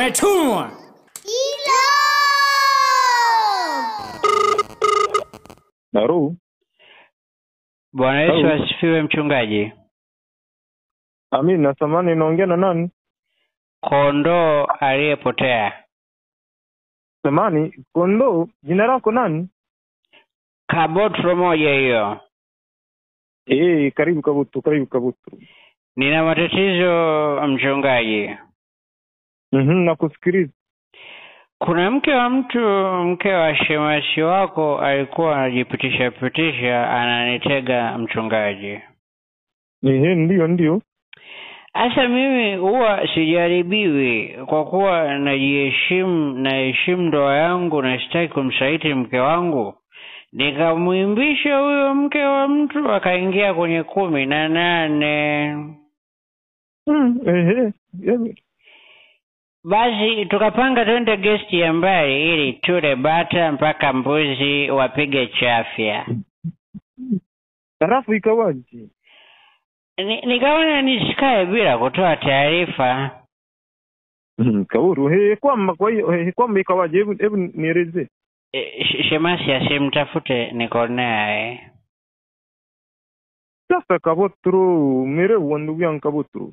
Umetumwa. Naru. Bwana Yesu asifiwe mchungaji. Amina, samani naongea na nani? Kondoo aliyepotea. Samani, kondoo, jina lako nani? Kabotro moja hiyo. Karibu Kabotro. Nina matatizo mchungaji. Nakusikiliza. Kuna mke wa shemasi wako alikuwa anajipitisha ananitega mchungaji. Ndio. Asa mimi huwa sijaribiwi kwa kuwa naheshimu ndoa yangu na sitaki kumsaliti mke wangu. Nikamwimbisha huyo mke wa mtu akaingia kwenye 18. Basi tukapanga twende gesti ya mbali ili tule bata mpaka mbuzi wapige chafya. Halafu ikawaje? Nikaona nisikae bila kutoa taarifa. Kauru, kwamba ikawaje? Hebu nieleze. Shemasi asimtafute niko naye. Sasa Kabotro, umerewa ndugu yangu Kabotro.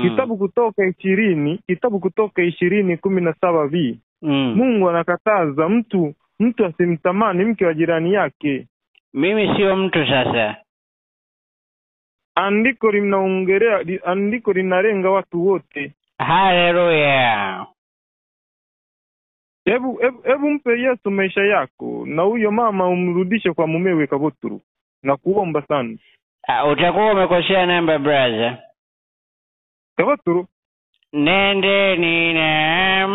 Kitabu Kutoka 20:17 Mungu anakataza mtu asimtamani mke wa jirani yake. Mimi sio mtu sasa. Andiko linalenga watu wote. Haleluya. Hebu mpe Yesu maisha yako na huyo mama umrudishe kwa mumewe Kabotro. Na kuomba sana. Utakuwa umekosea namba brother. Kabotro. Nende nina